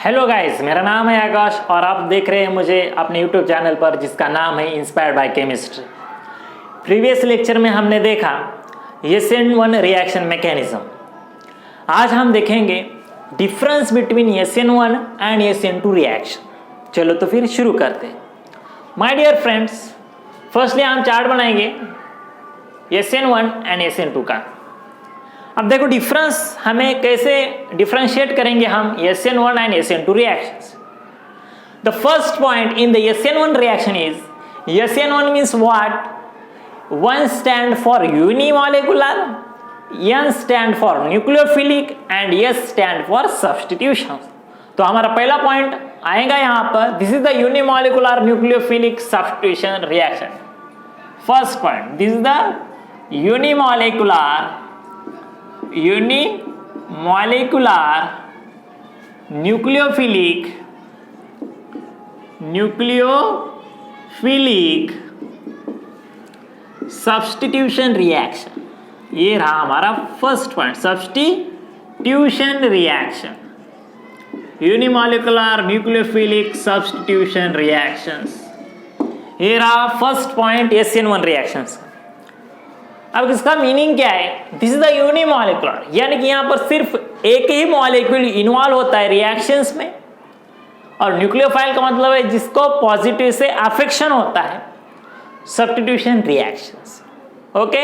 Hello guys, मेरा नाम है आकाश और आप देख रहे हैं मुझे अपने यूट्यूब चैनल पर जिसका नाम है inspired by chemistry. Previous lecture में हमने देखा SN1 रिएक्शन मैकेनिज्म। आज हम देखेंगे difference between SN1 and SN2 reaction. चलो तो फिर शुरू करते हैं। माय डियर फ्रेंड्स, फर्स्टली हम चार्ट बनाएंगे SN1 एंड SN2 का। अब देखो डिफरेंस हमें कैसे डिफरेंशिएट करेंगे हम SN1 and SN2 reactions. The first point in the SN1 reaction is SN1 means what? 1 stand for unimolecular, N stand for nucleophilic and S stand for substitution. तो हमारा पहला पॉइंट आएगा यहां पर, this is the unimolecular nucleophilic substitution reaction. First point, this is the unimolecular nucleophilic substitution reaction। ये रहा हमारा first point, substitution reaction, unimolecular nucleophilic substitution reactions. ये रहा फर्स्ट पॉइंट SN1 रिएक्शंस। अब इसका मीनिंग क्या है? दिस इज द यूनिमॉलिक्यूलर, यानी कि यहां पर सिर्फ एक ही मॉलिक्यूल इन्वॉल्व होता है रिएक्शंस में, और न्यूक्लियोफाइल का मतलब है जिसको पॉजिटिव से अफेक्शन होता है, substitution reactions. Okay,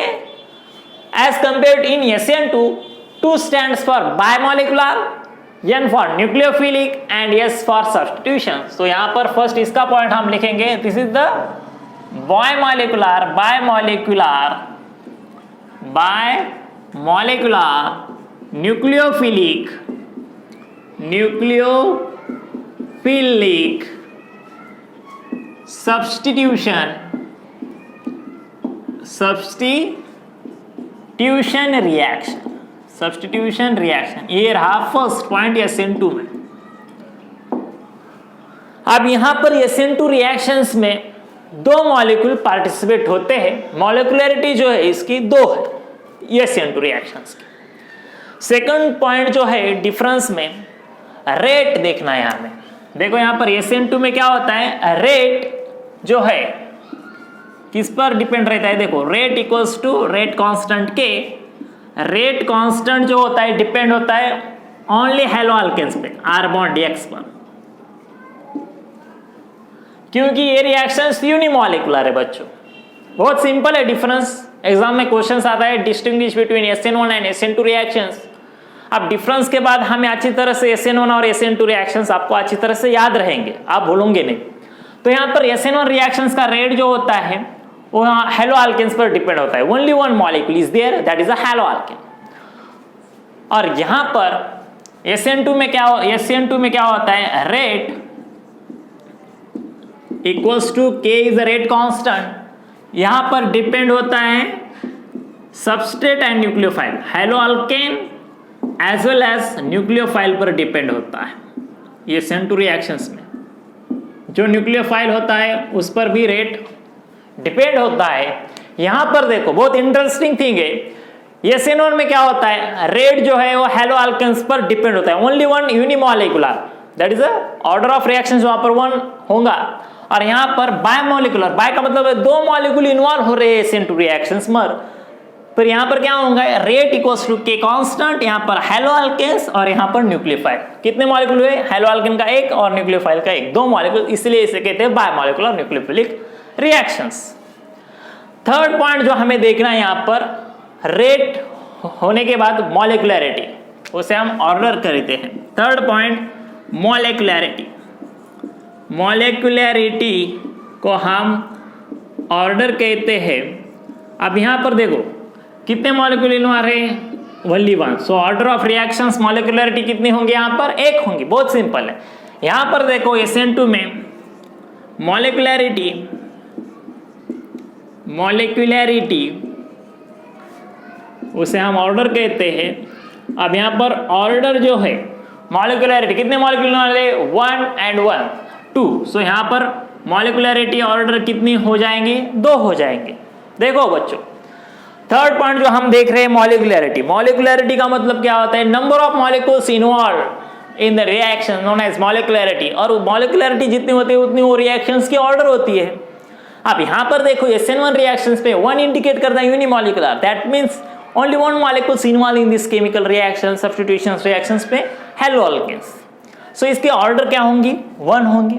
as compared in SN2, 2 stands for bimolecular, N for nucleophilic and S for substitution. तो यहां पर फर्स्ट इसका पॉइंट हम लिखेंगे, this is the bimolecular nucleophilic substitution reaction। ये रहा फर्स्ट पॉइंट SN2 में। अब यहां पर SN2 रिएक्शंस में 2 मॉलिक्यूल पार्टिसिपेट होते हैं। मॉलिक्यूलरिटी जो है इसकी 2 है SN2 रिएक्शंस की। सेकंड पॉइंट जो है डिफरेंस में रेट देखना है हमें। देखो यहां पर SN2 में क्या होता है, रेट जो है किस पर डिपेंड रहता है? देखो rate equals to rate constant K. Rate constant जो होता है डिपेंड होता है ओनली हेलो अल्केन्स पे, R बॉन्ड DX पर, क्योंकि ये रिएक्शंस यूनिमॉलिक्यूलर है बच्चों। बहुत सिंपल है डिफरेंस। एग्जाम में क्वेश्चंस आता है distinguish between SN1 and SN2 reactions. अब डिफरेंस के बाद हमें अच्छी तरह से SN1 और SN2 रिएक्शंस आपको अच्छी तरह से याद रहेंगे, आप भूलोगे नहीं। तो यहाँ पर SN1 रिएक्शंस का रेट जो होता है वो हेलो अल्केन्स पर डिपेंड होता है। Only 1 molecule is there, that is a halo alkane. और यहाँ पर SN2 में क्या होता है, rate equals to K is the rate constant. यहां पर डिपेंड होता है substrate and nucleophile, halo alkane as well as nucleophile पर डिपेंड होता है। ये SN2 रिएक्शंस में जो न्यूक्लियोफाइल होता है उस पर भी रेट डिपेंड होता है। यहां पर देखो बहुत इंटरेस्टिंग थिंग है, SN1 में क्या होता है, रेट जो है वो हेलो अल्केन्स पर डिपेंड होता है। Only 1 unimolecular, that is order of reactions वहां पर 1 होगा। और यहां पर बायमॉलिक्यूलर, बाय का मतलब है 2 मॉलिक्यूल इन्वॉल्व हो रहे हैं SN2 रिएक्शंस में। फिर यहां पर क्या होगा, rate equals to K constant, यहां पर हेलो अल्केन्स और यहां पर न्यूक्लियोफाइल। कितने मॉलिक्यूल हुए? हेलो अल्केन का 1 और न्यूक्लियोफाइल का 1, 2 मॉलिक्यूल, इसलिए इसे कहते हैं bimolecular nucleophilic reactions. Third point जो हमें देखना है यहां पर, रेट होने के बाद मॉलिक्यूलरिटी, उसे हम ऑर्डर करते हैं। थर्ड पॉइंट मॉलिक्यूलरिटी को हम ऑर्डर कहते हैं। अब यहां पर देखो कितने मॉलिक्यूल इन्वॉल्व है, only 1। So order of reactions molecularity कितनी होंगी? यहां पर 1 होंगी। बहुत सिंपल है। यहां पर देखो SN2 में मॉलिक्यूलरिटी उसे हम ऑर्डर कहते हैं। अब यहां पर ऑर्डर जो है मॉलिक्यूलरिटी, कितने मॉलिक्यूल वाले? 1 and 1 2। सो यहां पर मॉलिक्यूलरिटी ऑर्डर कितनी हो जाएंगी? 2 हो जाएंगे। देखो बच्चों, थर्ड पॉइंट जो हम देख रहे हैं मॉलिक्यूलरिटी। मॉलिक्यूलरिटी का मतलब क्या होता है? Number of molecules involve in the reaction known as molecularity, और मॉलिक्युलरिटी जितनी होती है उतनी वो रिएक्शंस की ऑर्डर होती है। अब यहां पर देखो SN1 रिएक्शंस पे 1 इंडिकेट करता है unimolecular, that means only 1 molecules involve in this chemical reaction substitution reactions पे हेलो अल्केन्स। सो इसके ऑर्डर क्या होंगी, 1 होंगी।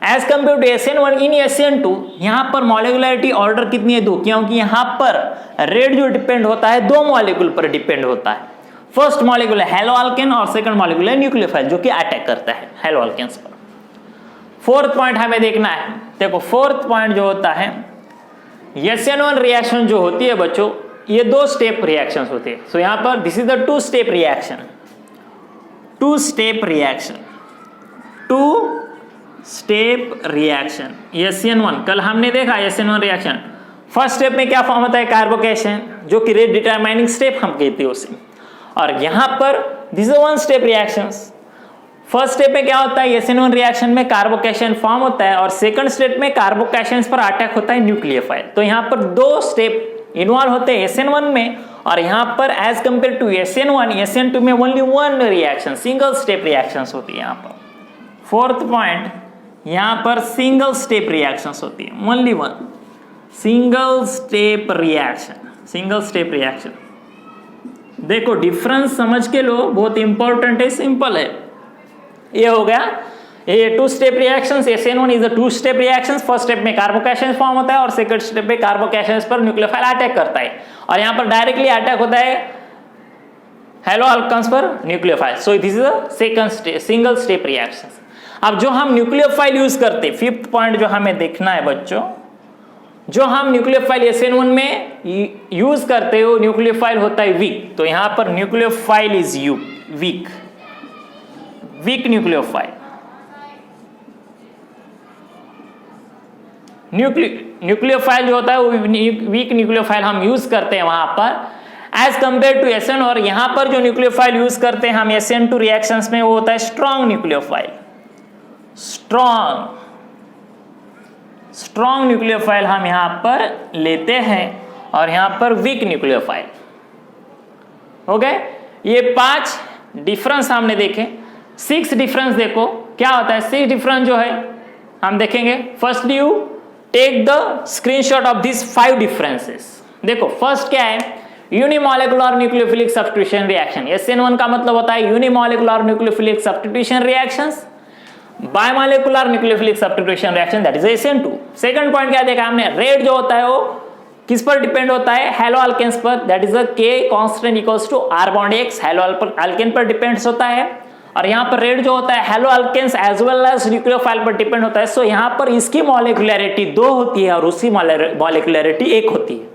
As compare to SN1 in SN2 यहां पर मॉलिक्युलरिटी ऑर्डर कितनी है, 2, क्योंकि यहां पर रेट जो डिपेंड होता है 2 मॉलिक्यूल पर डिपेंड होता है। फर्स्ट मॉलिक्यूल है हेलो अल्केन और सेकंड मॉलिक्यूल है न्यूक्लियोफाइल जो कि अटैक करता है हेलो अल्केन्स पर। फोर्थ पॉइंट हमें देखना है, देखो फोर्थ पॉइंट जो होता है SN1 रिएक्शन जो होती है बच्चों, ये 2 स्टेप रिएक्शंस होती है। सो यहां पर this is the 2 step reaction, 2 step reaction, 2 step reaction SN1। कल हमने देखा SN1 रिएक्शन फर्स्ट स्टेप में क्या फॉर्म होता है, कार्बोकेशन, जो कि रेट डिटरमाइनिंग स्टेप हम कहते हैं उसे। और यहां पर this is 1 step reactions. First step में क्या होता है, SN1 रिएक्शन में कार्बोकेशन फॉर्म होता है और सेकंड स्टेप में कार्बोकेशंस पर अटैक होता है न्यूक्लियोफाइल। तो यहां पर 2 स्टेप इन्वॉल्व होते हैं SN1 में, और यहां पर as compare to SN1 SN2 में only 1 reaction, single step reactions होती है। यहां पर फोर्थ पॉइंट, यहां पर सिंगल स्टेप रिएक्शंस होती है, only 1 single step reaction, single step reaction. देखो डिफरेंस समझ के लो, बहुत इंपॉर्टेंट है, सिंपल है। ये हो गया ये 2 step reactions. SN1 is a 2 step reactions. First step में कार्बोकेशन फॉर्म होता है और सेकंड स्टेप में कार्बोकेशंस पर न्यूक्लियोफाइल अटैक करता है, और यहां पर डायरेक्टली अटैक होता है हेलो अल्केन्स पर nucleophile. So this is a second step, single step reactions. अब जो हम न्यूक्लियोफाइल यूज करते, फिफ्थ पॉइंट जो हमें देखना है बच्चों, जो हम न्यूक्लियोफाइल SN1 में यूज करते हो न्यूक्लियोफाइल होता है वीक। तो यहां पर nucleophile is weak, weak nucleophile. Nucleophile जो होता है वो वीक न्यूक्लियोफाइल हम यूज करते हैं वहां पर एज कंपेयर टू SN। और यहां पर जो न्यूक्लियोफाइल यूज करते हैं हम SN2 रिएक्शंस में वो होता है स्ट्रॉन्ग न्यूक्लियोफाइल, स्ट्रॉन्ग न्यूक्लियोफाइल हम यहां पर लेते हैं, और यहां पर वीक न्यूक्लियोफाइल। ओके, ये 5 डिफरेंस हमने देखे। 6 डिफरेंस देखो क्या होता है। 6 डिफरेंस जो है हम देखेंगे। First you take the screenshot of this 5 differences. देखो फर्स्ट क्या है, unimolecular nucleophilic substitution reaction. SN1 का मतलब होता है unimolecular nucleophilic substitution reactions, bimolecular nucleophilic substitution reaction, that is SN2। Second point क्या देखा हमने, रेट जो होता है वो किस पर डिपेंड होता है, हेलो अल्केन्स पर, that is K constant equals to R bond X, halo alkane पर डिपेंड्स होता है। और यहां पर रेट जो होता है halo alkanes as well as nucleophile पर डिपेंड होता है। सो यहां पर इसकी मॉलिक्युलरिटी 2 होती है और उसकी मॉलिक्युलरिटी 1 होती है।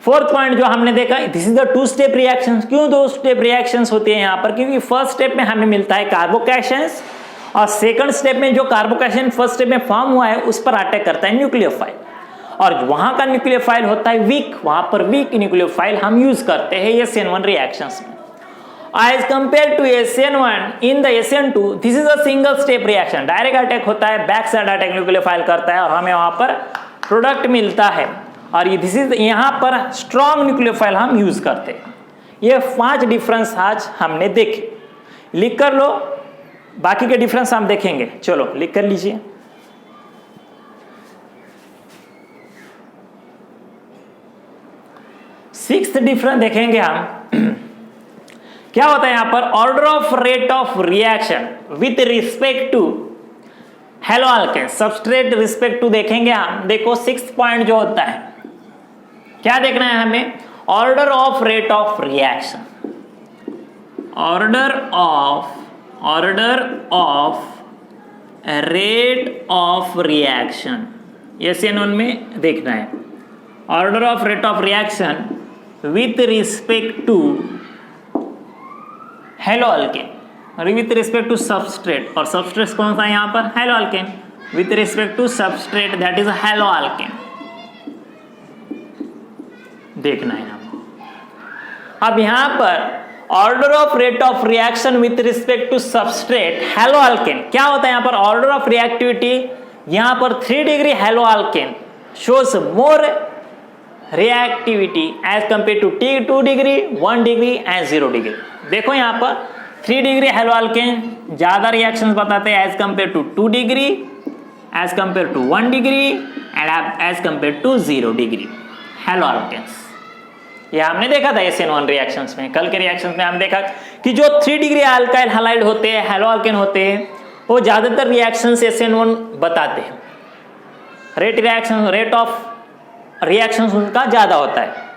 फोर्थ पॉइंट जो हमने देखा, this is the 2 step reactions. क्यों 2 स्टेप रिएक्शंस होते हैं यहां पर, क्योंकि फर्स्ट स्टेप में हमें मिलता है कार्बोकेशंस, और सेकंड स्टेप में जो कार्बोकेशन फर्स्ट स्टेप में फॉर्म हुआ है उस पर अटैक करता है न्यूक्लियोफाइल, और वहां का न्यूक्लियोफाइल होता है वीक, वहां पर वीक न्यूक्लियोफाइल हम यूज करते हैं SN1 रिएक्शंस में। As compare to SN1 in the SN2 this is a single step reaction, direct attack होता है, बैक साइड अटैक न्यूक्लियोफाइल करता है और हमें वहां पर प्रोडक्ट मिलता है, और ये दिस इज यहां पर स्ट्रॉन्ग न्यूक्लियोफाइल हम यूज करते हैं। ये 5 डिफरेंस आज हमने देखे, लिख कर लो, बाकी के डिफरेंस हम देखेंगे। चलो लिख कर लीजिए। सिक्स्थ डिफरेंस देखेंगे हम। क्या होता है यहां पर, order of rate of reaction with respect to halo alkane, substrate respect to देखेंगे हम। देखो 6th पॉइंट जो होता है, क्या देखना है हमें, order of rate of reaction, order of rate of reaction SN1 में देखना है। Order of rate of reaction with respect to halo alkane, with respect to substrate, और सबस्ट्रेट कौन सा है यहां पर, halo alkane, with respect to substrate that is halo alkane, देखना है हमें। अब यहां पर order of rate of reaction with respect to substrate halo alkane, क्या होता है यहां पर, ऑर्डर ऑफ रिएक्टिविटी यहां पर 3 degree halo alkane shows more reactivity as compare to 2 degree, 1 degree and 0 degree. देखो यहां पर 3 डिग्री हेलो अल्केन ज्यादा रिएक्शंस बताते हैं as compare to 2 degree, as compare to 1 degree and as compare to 0 degree halo alkanes. ये हमने देखा था SN1 रिएक्शंस में। कल के रिएक्शंस में हम देखा कि जो 3 डिग्री अल्काइल हैलाइड होते हैं, हेलो अल्केन होते हैं, वो ज्यादातर रिएक्शंस SN1 बताते हैं। रेट ऑफ रिएक्शंस उनका ज्यादा होता है।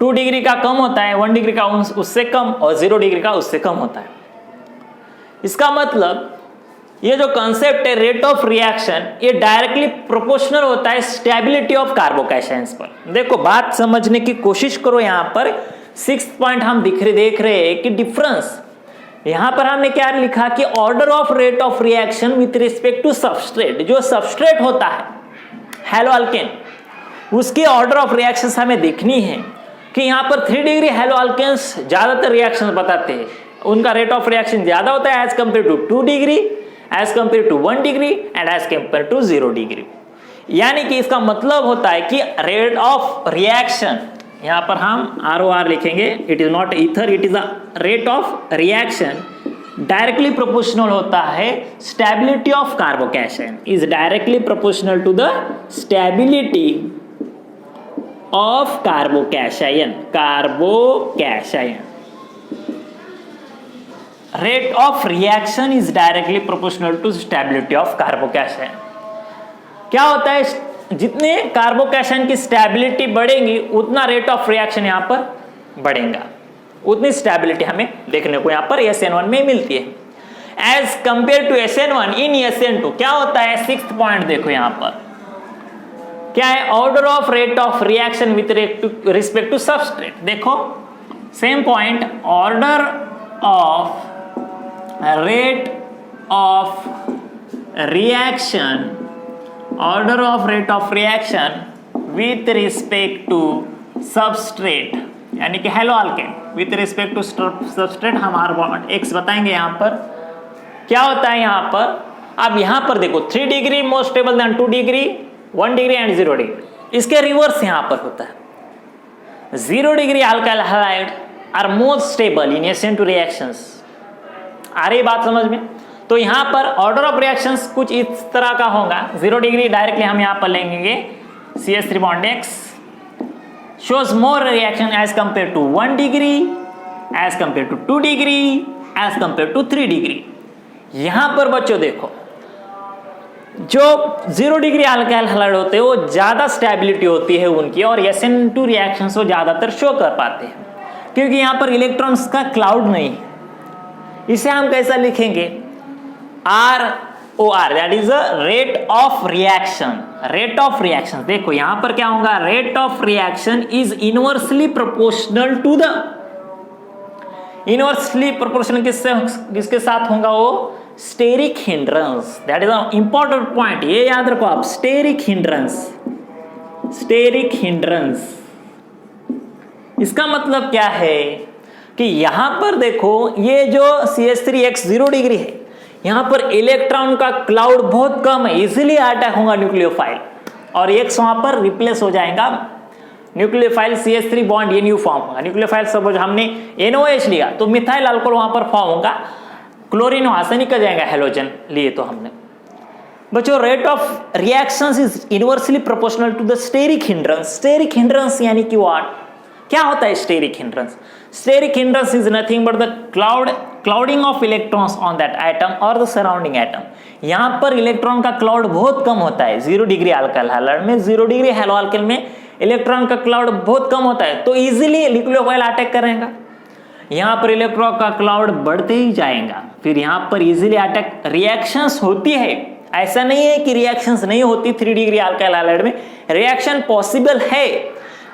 2 डिग्री का कम होता है, 1 डिग्री का उससे कम और 0 डिग्री का उससे कम होता है। इसका मतलब ये जो कंसेप्ट है रेट ऑफ रिएक्शन, ये डायरेक्टली प्रोपोर्शनल होता है स्टेबिलिटी ऑफ कार्बोकैटायंस पर। देखो बात समझने की कोशिश करो। यहाँ पर 6th पॉइंट हम देख रहे हैं कि डिफरेंस, यहाँ पर हमने क्या लिखा कि order of rate of reaction with respect to substrate. जो सबस्ट्रेट होता है हेलो अल्केन, उसकी ऑर्डर ऑफ रिएक्शन हमें देखनी है कि यहाँ पर 3 डिग्री हेलो अल्केन्स ज्यादातर रिएक्शन बताते हैं, उनका रेट ऑफ रिएक्शन ज्यादा होता है as compare to 2 degree, as compare to 1 degree and as compare to 0 degree. यानी कि इसका मतलब होता है कि रेट ऑफ रिएक्शन, यहाँ पर हम ROR लिखेंगे, it is not either, it is a rate of reaction directly proportional होता है stability of carbocation, is directly proportional to the stability of carbocation. Rate of reaction is directly proportional to stability of carbocation. क्या होता है, जितने carbocation की stability बढ़ेगी उतना rate of reaction यहां पर बढ़ेगा, उतनी स्टेबिलिटी हमें देखने को यहां पर SN1 में मिलती है as compare to SN1 in SN2। क्या होता है 6th पॉइंट देखो, यहां पर क्या है, order of rate of reaction with respect to substrate. देखो same point, order of rate of reaction, order of rate of reaction with respect to substrate, यानी कि halo alkane with respect to substrate हम R बताएंगे। यहां पर क्या होता है, यहां पर अब यहां पर देखो 3 degree more stable than 2 degree, 1 degree and 0 degree. इसके रिवर्स यहां पर होता है 0 degree alkyl halide are more stable in SN2 reactions. आ रही बात समझ में? तो यहां पर ऑर्डर ऑफ रिएक्शंस कुछ इस तरह का होगा। 0 डिग्री डायरेक्टली हम यहां पर लेंगे CH3 bond X shows more reaction as compared to 1 degree, as compared to 2 degree, as compared to 3 degree। यहां पर बच्चों देखो जो 0 डिग्री अल्काइल हैलाइड होते हैं वो ज्यादा स्टेबिलिटी होती है उनकी, और SN2 रिएक्शंस वो ज्यादातर शो कर पाते हैं क्योंकि यहां पर इलेक्ट्रॉन्स का क्लाउड नहीं है। इसे हम कैसा लिखेंगे, ROR, that is a rate of reaction. Rate of reaction देखो यहां पर क्या होगा, rate of reaction is inversely proportional to the, inversely proportional किसके साथ होगा, वो steric hindrance. That is an important point, ये याद रखो आप, स्टेरिक हिंड्रेंस। स्टेरिक हिंड्रेंस इसका मतलब क्या है कि यहां पर देखो ये जो CH3X 0 डिग्री है, यहां पर इलेक्ट्रॉन का क्लाउड बहुत कम है, इजीली अटैक होगा न्यूक्लियोफाइल, और X वहां पर रिप्लेस हो जाएगा न्यूक्लियोफाइल CH3 बॉन्ड, ये न्यू फॉर्म होगा। न्यूक्लियोफाइल सपोज हमने NOH लिया तो मिथाइल अल्कोहल वहां पर फॉर्म होगा, क्लोरीन वहां से निकल जाएगा, हेलोजन लिए तो हमने। बच्चों rate of reactions is inversely proportional to the steric hindrance. Steric hindrance यानी कि व्हाट, क्या होता है steric hindrance? Steric hindrance is nothing but the clouding of electrons on that atom और द सराउंडिंग एटम। यहां पर इलेक्ट्रॉन का cloud बहुत कम होता है 0 डिग्री अल्काइल हैलाइड में, 0 डिग्री हेलो अल्केन में इलेक्ट्रॉन का क्लाउड बहुत कम होता है, तो इजीली न्यूक्लियोफाइल अटैक करेगा। यहां पर इलेक्ट्रॉन का क्लाउड बढ़ते ही जाएगा, फिर यहां पर इजीली अटैक, रिएक्शंस होती है, ऐसा नहीं है कि रिएक्शंस नहीं होती 3 डिग्री अल्काइल हैलाइड में, रिएक्शन पॉसिबल है,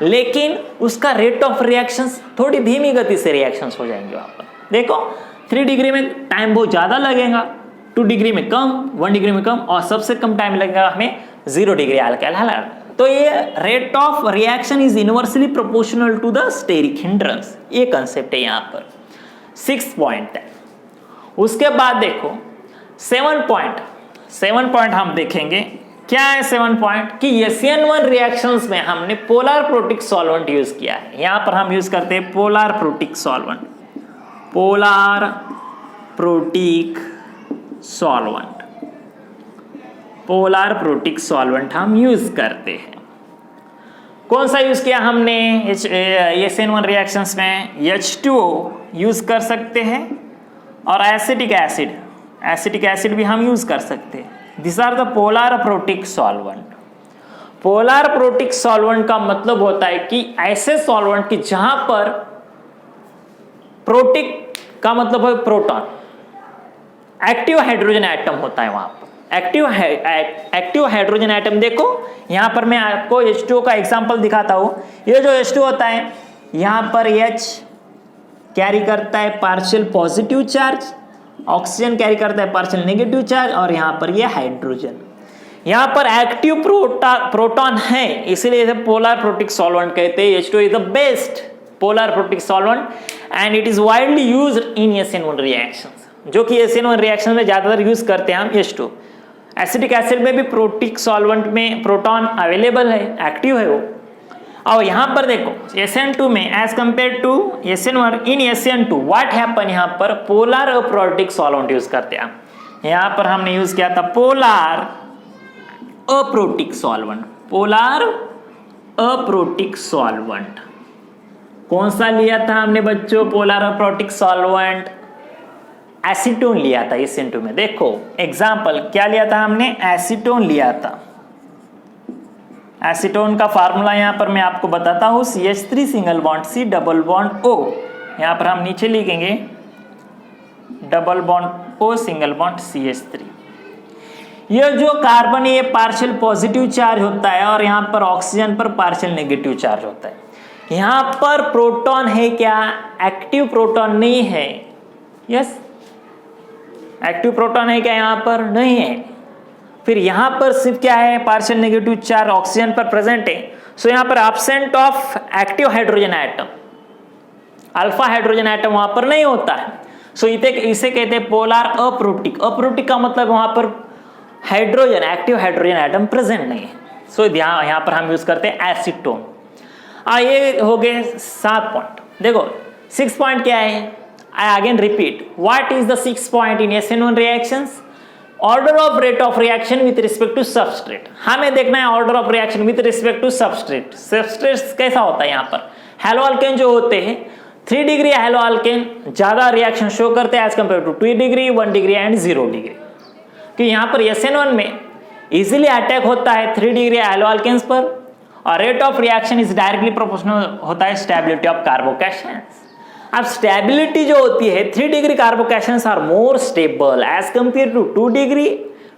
लेकिन उसका रेट ऑफ रिएक्शंस थोड़ी धीमी गति से रिएक्शंस हो जाएंगे वहां पर। देखो 3 डिग्री में टाइम बहुत ज्यादा लगेगा, 2 डिग्री में कम, 1 डिग्री में कम, और सबसे कम टाइम लगेगा हमें 0 डिग्री अल्काइल हैलाइड। तो ये rate of reaction is inversely proportional to the steric hindrance, ये कंसेप्ट है यहाँ पर। 6th पॉइंट है। उसके बाद देखो 7 पॉइंट हम देखेंगे। क्या है 7 पॉइंट कि SN1 रिएक्शंस में हमने पोलर प्रोटिक सॉल्वेंट यूज किया है। यहां पर हम यूज करते हैं polar protic solvent. Polar protic solvent, polar protic solvent हम यूज करते हैं। कौन सा यूज किया हमने SN1 रिएक्शंस में? H2O यूज कर सकते हैं और एसिटिक एसिड भी हम यूज कर सकते हैं। This are the polar protic solvent. Polar protic solvent का मतलब होता है कि ऐसे सॉल्वेंट की जहां पर प्रोटिक का मतलब है प्रोटॉन, एक्टिव हाइड्रोजन एटम होता है वहां पर। एक्टिव हाइड्रोजन एटम देखो, यहां पर मैं आपको H2O का एग्जांपल दिखाता हूं। ये जो H2O होता है, यहां पर H कैरी करता है partial positive charge, oxygen carry करता है पार्शियल नेगेटिव चार्ज, और यहां पर ये हाइड्रोजन। यहां पर एक्टिव प्रोटॉन है, इसीलिए इसे पोलर प्रोटिक सॉल्वेंट कहते हैं। H2O is the best polar protic solvent and it is widely used in SN1 reactions, जो कि SN1 रिएक्शन में ज्यादातर यूज करते हैं हम H2। एसिटिक एसिड में भी प्रोटिक सॉल्वेंट में प्रोटॉन अवेलेबल है, एक्टिव है वो। और यहां पर देखो SN2 में as compare to SN1, in SN2 what happen, यहां पर पोलर प्रोटिक सॉल्वेंट यूज करते हैं। यहां पर हमने यूज किया था polar aprotic solvent, polar aprotic solvent. कौन सा लिया था हमने बच्चों पोलर अप्रोटिक सॉल्वेंट? एसीटोन लिया था SN2 में। देखो एग्जाम्पल क्या लिया था हमने? एसीटोन लिया था। एसीटोन का फार्मूला यहां पर मैं आपको बताता हूं, CH3 single bond C double bond O। यहां पर हम नीचे लिखेंगे double bond O single bond CH3। ये जो कार्बन है ये पार्शियल पॉजिटिव चार्ज होता है और यहां पर ऑक्सीजन पर पार्शियल नेगेटिव चार्ज होता है। यहां पर प्रोटॉन है क्या? एक्टिव प्रोटॉन नहीं है। यस, एक्टिव प्रोटॉन है क्या? यहां पर नहीं है। फिर यहां पर सिर्फ क्या है? पार्शियल नेगेटिव चार्ज ऑक्सीजन पर प्रेजेंट है। सो यहां पर absent of active hydrogen atom, alpha hydrogen atom वहां पर नहीं होता है। सो इसे कहते हैं पोलर अप्रोटिक। अप्रोटिक का मतलब वहां पर hydrogen, active hydrogen atom present नहीं है। सो यहां पर हम यूज करते हैं एसीटोन। ये हो गए 7 पॉइंट। देखो 6 पॉइंट क्या है? I again repeat, what is the 6 point in SN1 reactions? Order of rate of reaction with respect to substrate. हमें देखना है order of reaction with respect to substrate. Substrate कैसा होता है? यहाँ पर हैलो अल्केन जो होते हैं 3 डिग्री हैलो अल्केन ज्यादा रिएक्शन शो करते हैं as compare to 2 degree, 1 degree and 0 degree. कि यहाँ पर SN1 में इजिली अटैक होता है 3 डिग्री हैलो अल्केन्स पर, और rate of reaction is directly proportional होता है स्टेबिलिटी ऑफ कार्बोकैशंस। अब स्टेबिलिटी जो होती है 3 degree carbocations are more stable as compare to 2 degree,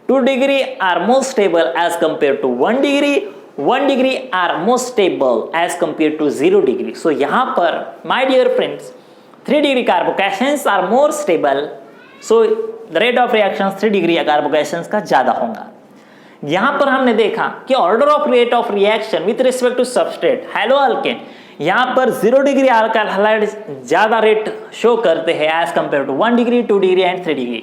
2 degree are more stable as compare to 1 degree, 1 degree are more stable as compare to 0 degree. So यहाँ पर my dear friends 3 degree carbocations are more stable, so the rate of reaction 3 degree carbocations का ज्यादा होगा। यहां पर हमने देखा कि order of rate of reaction with respect to substrate halo alkane, यहां पर 0 डिग्री अल्काइल हैलाइड ज्यादा रेट शो करते हैं as compare to 1 degree, 2 degree and 3 degree.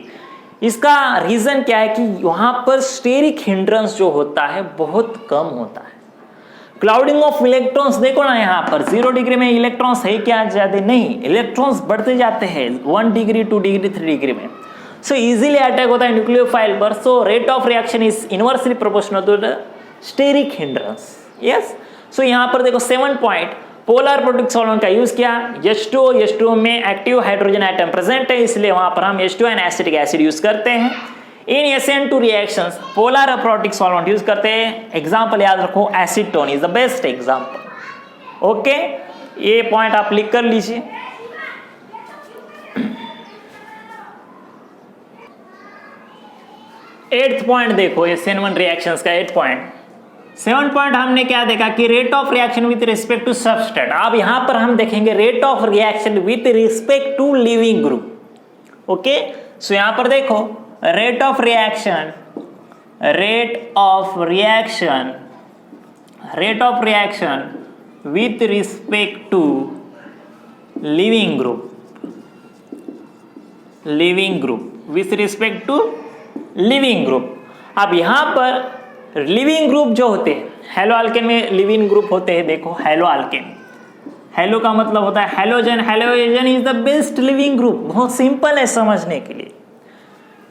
इसका रीजन क्या है कि वहां पर स्टेरिक हिंड्रेंस जो होता है बहुत कम होता है। क्लाउडिंग ऑफ इलेक्ट्रॉन्स देखो ना, यहाँ पर 0 डिग्री में इलेक्ट्रॉन्स है क्या? ज्यादा नहीं, इलेक्ट्रॉन्स बढ़ते जाते हैं 1 डिग्री, 2 डिग्री, 3 डिग्री में। सो इजीली अटैक होता है न्यूक्लियोफाइल पर। So rate of reaction is inversely proportional to the steric hindrance. Yes, so यहाँ पर देखो 7 पॉइंट पोलर प्रोटिक सॉल्वेंट का यूज किया। H2O में एक्टिव हाइड्रोजन एटम प्रेजेंट है, इसलिए वहां पर हम H2 and acetic acid use करते हैं। इन SN2 reactions polar protic solvent use करते हैं। एग्जांपल याद रखो, acetone is the best example. Okay, ये पॉइंट आप लिख कर लीजिए। एट्थ पॉइंट देखो SN1 रिएक्शंस का 8 पॉइंट। 7 पॉइंट हमने क्या देखा कि rate of reaction with respect to substrate. अब यहां पर हम देखेंगे rate of reaction with respect to leaving group. Okay, so यहां पर देखो rate of reaction with respect to leaving group. अब यहां पर लिविंग ग्रुप जो होते हैं हैलो अल्केन में लिविंग ग्रुप होते हैं। देखो हैलो अल्केन हेलो का मतलब होता है halogen. Halogen is the best living group. बहुत सिंपल है समझने के लिए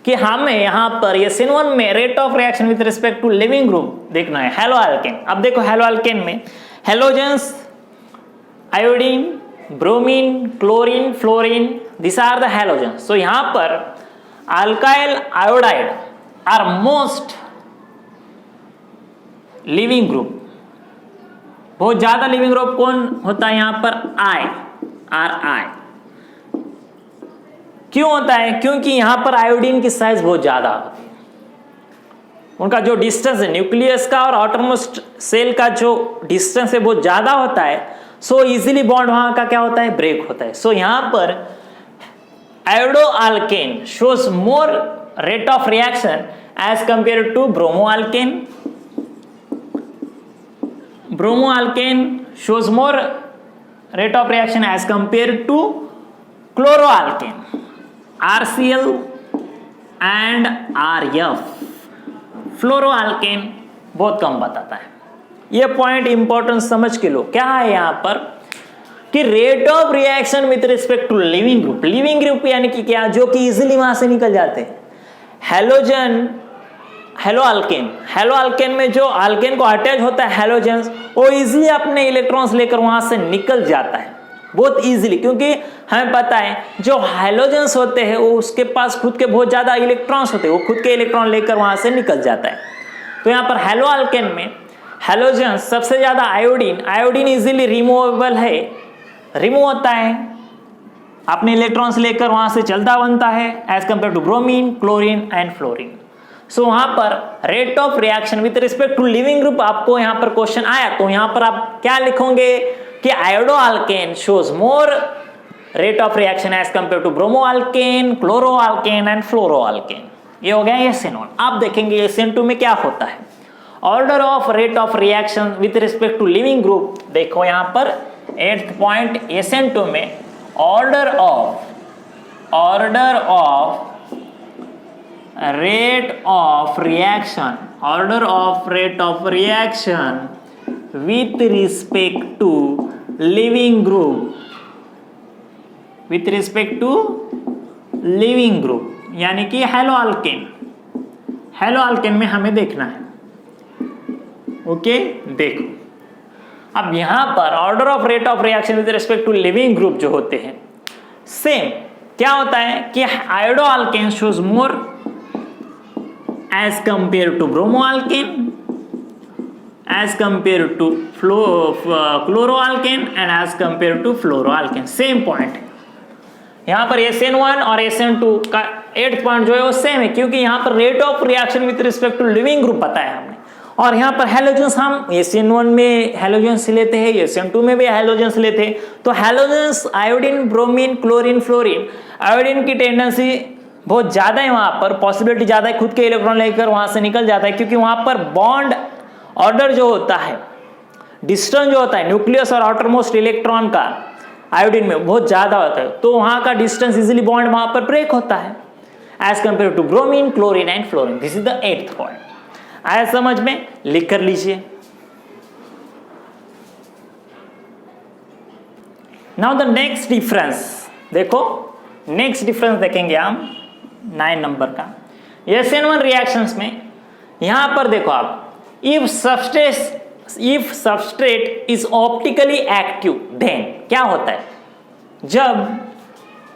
कि हमें यहाँ पर SN1 में rate of reaction with respect to leaving group देखना है। हेलो अल्केन, अब देखो हेलो अल्केन में halogens iodine, bromine, chlorine, fluorine, this are the halogens. So यहाँ पर alkyl iodide are most leaving group. बहुत ज्यादा लिविंग ग्रुप कौन होता है यहाँ पर? RI। क्यों होता है? क्योंकि यहां पर आयोडीन की साइज बहुत ज्यादा होती है। उनका जो डिस्टेंस है न्यूक्लियस का और आउटरमोस्ट सेल का जो डिस्टेंस है बहुत ज्यादा होता है। सो इजीली बॉन्ड वहां का क्या होता है? ब्रेक होता है। सो यहां पर iodo alkane shows more rate of reaction as compare to bromo alkane. Bromo alkane shows more rate of reaction as compared to chloroalkane, RCl and RF। फ्लोरोअल्केन बहुत कम बताता है। ये पॉइंट इंपॉर्टेंस समझ के लो। क्या है यहाँ पर कि rate of reaction with respect to leaving group. Leaving group यानी कि क्या? जो कि इजीली वहां से निकल जाते हैं। हेलोजन, हेलो अल्केन में जो अल्केन को अटैच होता है हेलोजेंस, वो इजीली अपने इलेक्ट्रॉन्स लेकर वहां से निकल जाता है बहुत इजीली, क्योंकि हमें पता है जो हेलोजेंस होते हैं वो उसके पास खुद के बहुत ज्यादा इलेक्ट्रॉन्स होते हैं, वो खुद के इलेक्ट्रॉन लेकर वहां से निकल जाता है। तो यहाँ पर हेलो अल्केन में हेलोजेंस सबसे ज्यादा आयोडीन इजीली रिमूवेबल है, रिमूव होता है, अपने इलेक्ट्रॉन्स लेकर वहां से चलता बनता है as compare to bromine, chlorine and fluorine. So वहां पर rate of reaction with respect to leaving group आपको यहां पर क्वेश्चन आया तो यहां पर आप क्या लिखोगे कि iodo alkane shows more rate of reaction as compare to bromo alkane, chloro alkane and fluoro alkane. ये हो गया SN1। आप देखेंगे SN2 में क्या होता है। Order of rate of reaction with respect to leaving group देखो यहां पर 8th पॉइंट SN2 में order of rate of reaction, order of rate of reaction with respect to living group, यानी कि हेलो अल्केन में हमें देखना है। ओके देखो अब यहां पर order of rate of reaction with respect to leaving group जो होते हैं सेम क्या होता है कि iodo alkane shows more as compared to bromoalkane, as compared to chloroalkane and as compared to fluoroalkane। Same point है यहाँ पर SN1 और SN2 का 8th पॉइंट जो है वो सेम है, क्योंकि यहाँ पर rate of reaction with respect to leaving group पता है हमने। और यहाँ पर हेलोजेंस हम SN1 में हेलोजेंस लेते हैं, SN2 में भी हेलोजेंस लेते हैं। तो halogens iodine, bromine, chlorine, fluorine, iodine की टेंडेंसी बहुत ज्यादा है, वहां पर पॉसिबिलिटी ज्यादा है खुद के इलेक्ट्रॉन लेकर वहां से निकल जाता है, क्योंकि वहां पर बॉन्ड ऑर्डर जो होता है, डिस्टेंस जो होता है न्यूक्लियस और आउटरमोस्ट इलेक्ट्रॉन का आयोडीन में बहुत ज्यादा होता है। तो वहां का डिस्टेंस इजीली बॉन्ड वहां पर ब्रेक होता है as compare to bromine, chlorine and fluorine. This is the 8th point. आया समझ में? लिख कर लीजिए। नाउ द नेक्स्ट डिफरेंस देखो, नेक्स्ट डिफरेंस देखेंगे हम 9 नंबर का SN1 रिएक्शंस में। यहां पर देखो आप, if substrate is optically active then क्या होता है? जब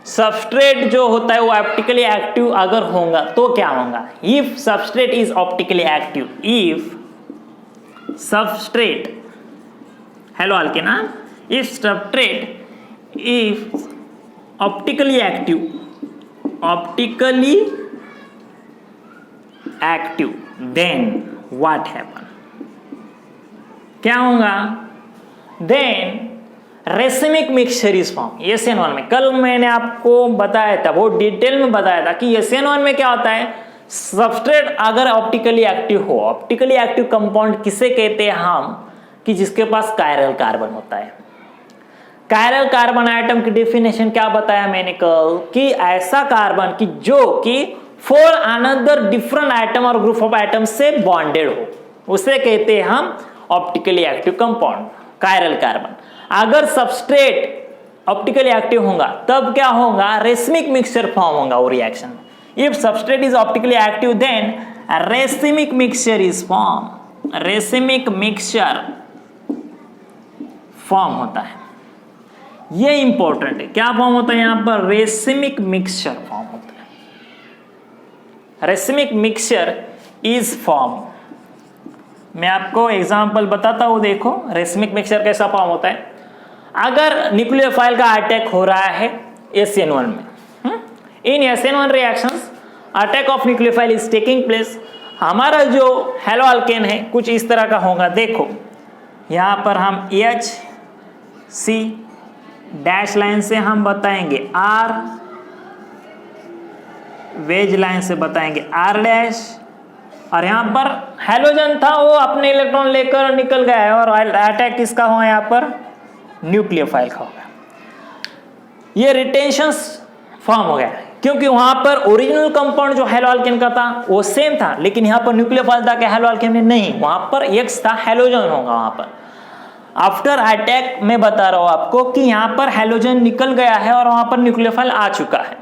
सबस्ट्रेट जो होता है वो ऑप्टिकली एक्टिव अगर होगा तो क्या होगा? If substrate is optically active, if substrate halo alkane, if substrate if optically active then what happen? क्या होगा? Then racemic mixture is form. SN1 में कल मैंने आपको बताया था, बहुत डिटेल में बताया था कि SN1 में क्या होता है, सबस्ट्रेट अगर ऑप्टिकली एक्टिव हो, ऑप्टिकली एक्टिव कंपाउंड किसे कहते हैं हम, कि जिसके पास कायरल कार्बन होता है। कायरल कार्बन आइटम की डेफिनेशन क्या बताया मैंने कल, कि ऐसा कार्बन की जो कि फॉर अनदर डिफरेंट आइटम और ग्रुप ऑफ आइटम से बॉन्डेड हो, उसे कहते हैं हम optically active compound, chiral carbon. अगर सबस्ट्रेट ऑप्टिकली एक्टिव होगा तब क्या होगा, रेसिमिक मिक्सचर फॉर्म होगा वो रिएक्शन में. If substrate is optically active then racemic mixture is form. Racemic mixture form होता है. ये इंपॉर्टेंट है. क्या फॉर्म होता है यहां पर, रेसिमिक मिक्सचर फॉर्म होता है. Racemic mixture is form. मैं आपको एग्जांपल बताता हूं. देखो रेसिमिक मिक्सचर कैसा फॉर्म होता है. अगर न्यूक्लियोफाइल का अटैक हो रहा है SN1 में, इन SN1 reactions attack of nucleophile is taking place. हमारा जो हेलो अल्केन है कुछ इस तरह का होगा. देखो यहां पर हम HC डैश लाइन से हम बताएंगे R, वेज लाइन से बताएंगे R डैश, और यहां पर हैलोजन था वो अपने इलेक्ट्रॉन लेकर निकल गया है और अटैक किसका हुआ यहां पर, न्यूक्लियोफाइल का होगा. ये रिटेंशंस फॉर्म हो गया क्योंकि वहां पर ओरिजिनल कंपाउंड जो हेलो अल्केन का था वो सेम था, लेकिन यहां पर न्यूक्लियोफाइल था कि हेलो अल्केन में नहीं, वहां पर X था, हैलोजन होगा वहां पर. आफ्टर अटैक मैं बता रहा हूं आपको कि यहां पर हैलोजन निकल गया है और वहां पर न्यूक्लियोफाइल आ चुका है.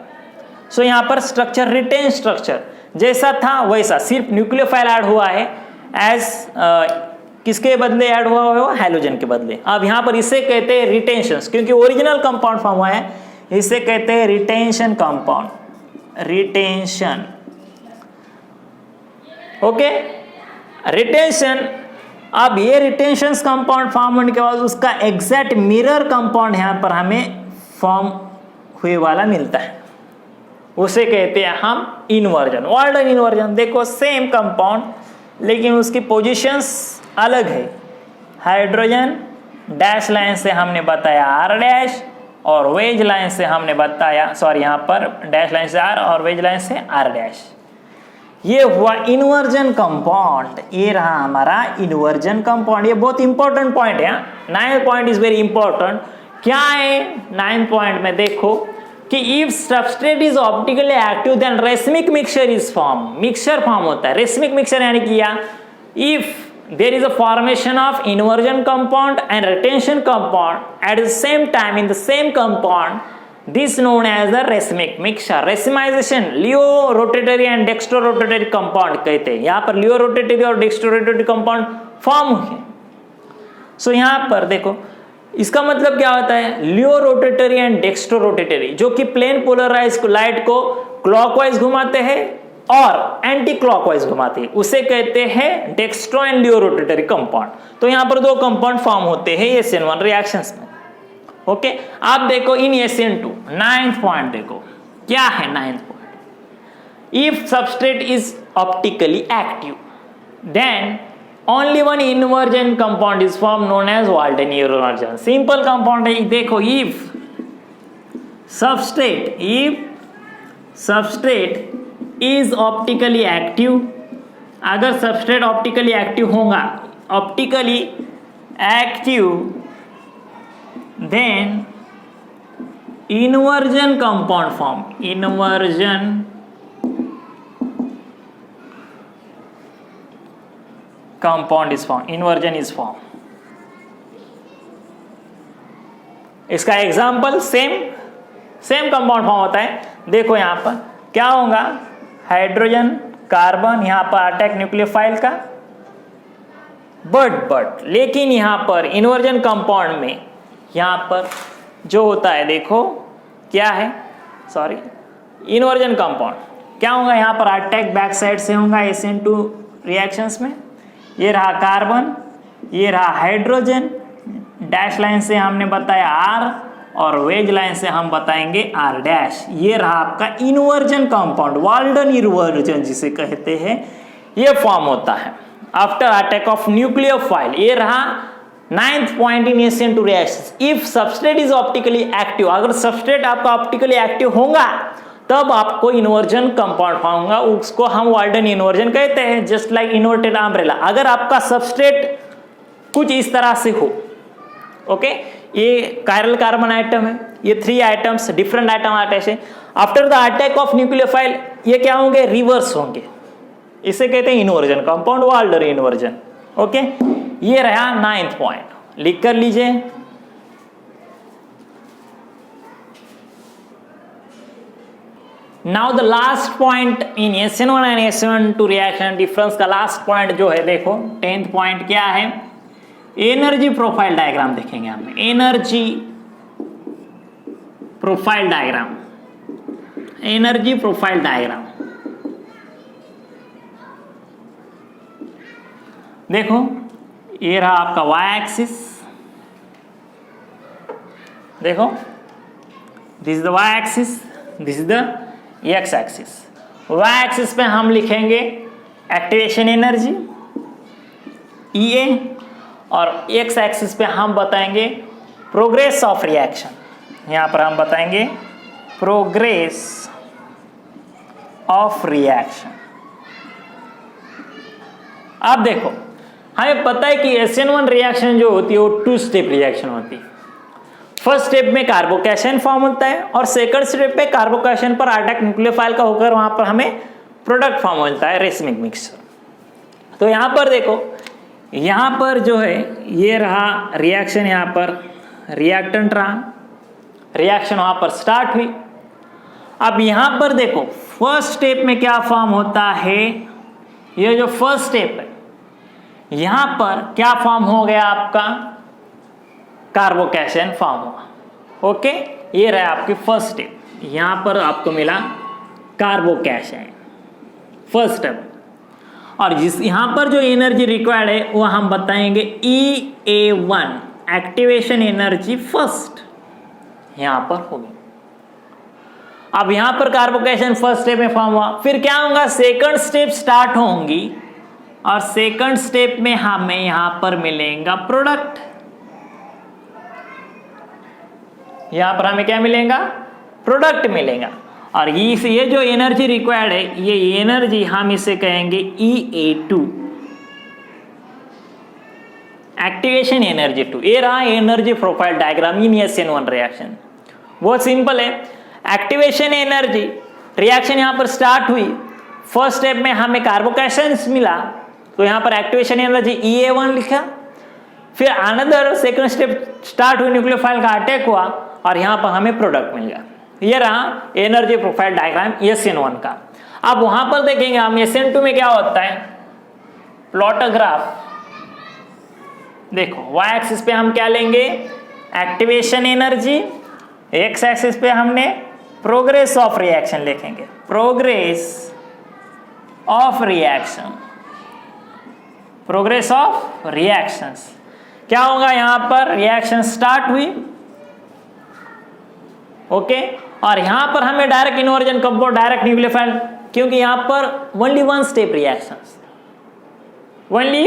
सो यहां पर स्ट्रक्चर रिटेन स्ट्रक्चर जैसा था वैसा, सिर्फ न्यूक्लियोफाइल ऐड हुआ है एज किसके बदले ऐड हुआ है, हैलोजन के बदले. अब यहां पर इसे कहते हैं रिटेंशंस, क्योंकि ओरिजिनल कंपाउंड फॉर्म हुआ है, इसे कहते हैं retention compound. Retention, okay, retention. अब ये रिटेंशन कंपाउंड फॉर्म होने के बाद उसका एग्जैक्ट मिरर कंपाउंड यहां पर हमें फॉर्म हुए वाला मिलता है, उसे कहते हैं हम इन्वर्जन, वाल्डन इन्वर्जन. देखो सेम कंपाउंड लेकिन उसकी पोजीशंस अलग है. हाइड्रोजन डैश लाइन से हमने बताया R डैश और वेज लाइन से हमने बताया, सॉरी यहां पर डैश लाइन से R और वेज लाइन से R डैश. ये हुआ इन्वर्जन कंपाउंड. ये रहा हमारा इन्वर्जन कंपाउंड. ये बहुत इंपॉर्टेंट पॉइंट है. 9th point is very important. क्या है 9th पॉइंट में, देखो कि if substrate is optically active then racemic mixture is form. Mixture form होता है. रेसिमिक मिक्सचर यानी कि if there is a formation of inversion compound and retention compound at the same time in the same compound, this known as the racemic mixture. racemization levo rotatory and dextro rotatory compound कहते हैं. यहाँ पर levo rotatory और dextro rotatory compound form हुए. So यहाँ पर देखो इसका मतलब क्या होता है, लियो रोटेटरी एंड डेक्स्ट्रो रोटेटरी जो कि प्लेन पोलराइज लाइट को क्लॉकवाइज घुमाते हैं और एंटी क्लॉकवाइज घुमाते हैं, उसे कहते हैं dextro and levo rotatory compound. तो यहां पर दो कंपाउंड फॉर्म होते हैं SN1 रिएक्शंस में. ओके, आप देखो इन SN2 9th पॉइंट देखो क्या है 9th point. If substrate is optically active then only one inversion compound is form known as Walden inversion. Simple compound है. देखो if substrate is optically active, अगर substrate optically active होगा, optically active, then inversion compound form. Inversion compound is form. Inversion is form. इसका example same compound form होता है. देखो यहां पर क्या होगा, हाइड्रोजन कार्बन, यहां पर अटैक न्यूक्लियोफाइल का, बट लेकिन यहां पर इन्वर्जन कंपाउंड में यहां पर जो होता है देखो क्या है, सॉरी इन्वर्जन कंपाउंड क्या होगा, यहां पर अटैक बैक साइड से होगा SN2 रिएक्शंस में. ये रहा कार्बन, ये रहा हाइड्रोजन, डैश लाइन से हमने बताया R और वेज लाइन से हम बताएंगे R डैश. ये रहा आपका इन्वर्जन कंपाउंड, वाल्डन इन्वर्जन जिसे कहते हैं, ये फॉर्म होता है आफ्टर अटैक ऑफ न्यूक्लियोफाइल. ये रहा 9th point in SN2 reactions. If substrate is optically active, अगर सबस्ट्रेट आपका ऑप्टिकली एक्टिव होगा तब आपको इन्वर्जन कंपाउंड फॉर्म होगा, उसको हम वाल्डन इन्वर्जन कहते हैं. Just like inverted umbrella. अगर आपका सबस्ट्रेट कुछ इस तरह से हो, ओके, ये कायरल कार्बन आइटम है, ये 3 आइटम्स डिफरेंट आइटम अटैच है. After the attack of nucleophile ये क्या होंगे, रिवर्स होंगे. इसे कहते हैं inversion compound, Walden inversion. Okay, ये रहा 9th पॉइंट. लिख कर लीजिए now the last point in SN1 and SN2 reaction difference का लास्ट पॉइंट जो है, देखो 10th पॉइंट क्या है, एनर्जी प्रोफाइल डायग्राम देखेंगे हम। Energy profile diagram, energy profile diagram देखो, ये रहा आपका वाई एक्सिस, देखो this is the Y axis, this is the X axis. Y axis पे हम लिखेंगे एक्टिवेशन एनर्जी EA, और एक्स एक्सिस पे हम बताएंगे प्रोग्रेस ऑफ रिएक्शन। यहां पर हम बताएंगे प्रोग्रेस ऑफ रिएक्शन। अब देखो, हमें पता है कि SN1 रिएक्शन जो होती है वो 2 स्टेप रिएक्शन होती है। फर्स्ट स्टेप में कार्बोकैशन फॉर्म होता है और सेकंड स्टेप पे कार्बोकैशन पर अटैक न्यूक्लियोफाइल का होकर वहां पर हमें प्रोडक्ट फॉर्म होता है, रेसमिक मिक्सचर। तो यहां पर देखो, यहां पर जो है ये रहा रिएक्शन, यहां पर रिएक्टेंट रहा, रिएक्शन वहां पर स्टार्ट हुई। अब यहां पर देखो फर्स्ट स्टेप में क्या फॉर्म होता है, ये जो फर्स्ट स्टेप है यहां पर क्या फॉर्म हो गया आपका, कार्बोकैशन फॉर्म हुआ। ओके, ये रहा आपकी फर्स्ट स्टेप, यहां पर आपको मिला कार्बोकैशन फर्स्ट स्टेप। और जिस यहां पर जो एनर्जी रिक्वायर्ड है वो हम बताएंगे EA1, एक्टिवेशन एनर्जी फर्स्ट यहां पर होगी। अब यहां पर कार्बोकैशन फर्स्ट स्टेप में फॉर्म हुआ, फिर क्या होगा, सेकंड स्टेप स्टार्ट होंगी और सेकंड स्टेप में हमें यहां पर मिलेगा प्रोडक्ट। यहां पर हमें क्या मिलेगा, प्रोडक्ट मिलेगा। और ये जो एनर्जी रिक्वायर्ड है, ये एनर्जी हम इसे कहेंगे EA2, एक्टिवेशन एनर्जी 2। ये रहा energy profile diagram in SN1 reaction. बहुत सिंपल है, एक्टिवेशन एनर्जी रिएक्शन यहां पर स्टार्ट हुई, फर्स्ट स्टेप में हमें कार्बोकैशन मिला, तो यहां पर एक्टिवेशन एनर्जी EA1 लिखा। फिर अनदर सेकंड स्टेप स्टार्ट हुई, न्यूक्लियोफाइल का अटैक हुआ और यहां पर हमें प्रोडक्ट मिल गया। ये रहा एनर्जी प्रोफाइल डायग्राम SN1 का। अब वहां पर देखेंगे हम SN2 में क्या होता है, प्लॉट अ ग्राफ। देखो वाई एक्सिस पे हम क्या लेंगे, एक्टिवेशन एनर्जी, एक्स एक्सिस पे हमने प्रोग्रेस ऑफ रिएक्शन लिखेंगे, progress of reaction, progress of reactions. क्या होगा, यहां पर रिएक्शन स्टार्ट हुई, ओके, और यहां पर हमें direct inversion compound, direct nucleophile, क्योंकि यहां पर only 1 step reactions, only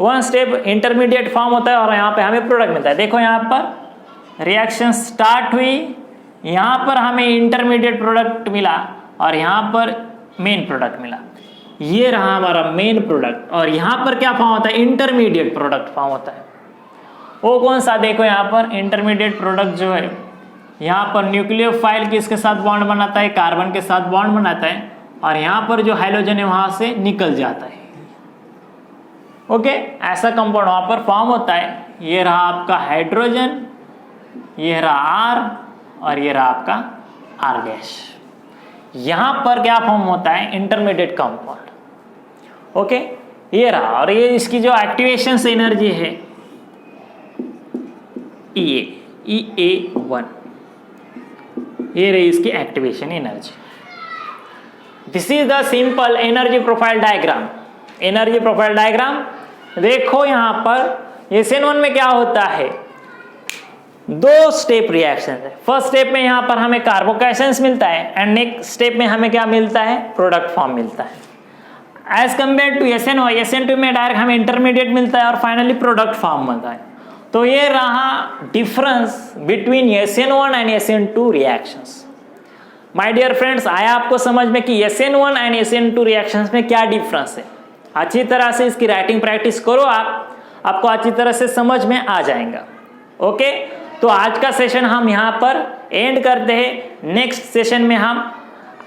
1 step intermediate form होता है और यहां पे हमें प्रोडक्ट मिलता है। देखो यहां पर रिएक्शन स्टार्ट हुई, यहां पर हमें इंटरमीडिएट प्रोडक्ट मिला और यहां पर मेन प्रोडक्ट मिला। ये रहा हमारा मेन प्रोडक्ट, और यहां पर क्या फॉर्म होता है, इंटरमीडिएट प्रोडक्ट फॉर्म होता है। वो कौन सा, देखो यहां पर इंटरमीडिएट प्रोडक्ट जो है, यहां पर न्यूक्लियोफाइल किसके साथ बॉन्ड बनाता है, कार्बन के साथ बॉन्ड बनाता है, और यहां पर जो हाइड्रोजन है वहां से निकल जाता है। ओके, ऐसा कंपाउंड वहां पर फॉर्म होता है। ये रहा आपका हाइड्रोजन, ये रहा R, और ये रहा आपका R गैस। यहां पर क्या फॉर्म होता है, इंटरमीडिएट कंपाउंड। ओके, ये रहा, और ये इसकी जो एक्टिवेशन एनर्जी है EA1, ये रही इसकी activation energy. This is the simple energy profile diagram. Energy profile diagram देखो, यहां पर SN1 में क्या होता है, 2 स्टेप रिएक्शन है। फर्स्ट स्टेप में यहां पर हमें कार्बोकैशंस मिलता है एंड नेक्स्ट स्टेप में हमें क्या मिलता है, प्रोडक्ट फॉर्म मिलता है। एज कंपेयर टू SN2 में डायरेक्ट हमें इंटरमीडिएट मिलता है और फाइनली प्रोडक्ट फॉर्म मिलता है। तो ये रहा difference between SN1 and SN2 reactions. My dear friends, आया आपको समझ में कि SN1 एंड SN2 रिएक्शंस में क्या डिफरेंस है। अच्छी तरह से इसकी राइटिंग प्रैक्टिस करो, आपको अच्छी तरह से समझ में आ जाएगा। ओके, तो आज का सेशन हम यहाँ पर एंड करते हैं। नेक्स्ट सेशन में हम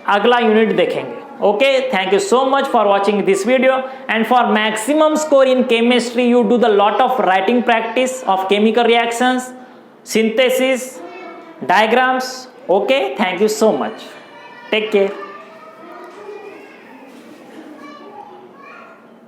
अगला यूनिट देखेंगे। Okay, thank you so much for watching this video, and for maximum score in chemistry you do the lot of writing practice of chemical reactions, synthesis, diagrams. Okay, thank you so much. Take care.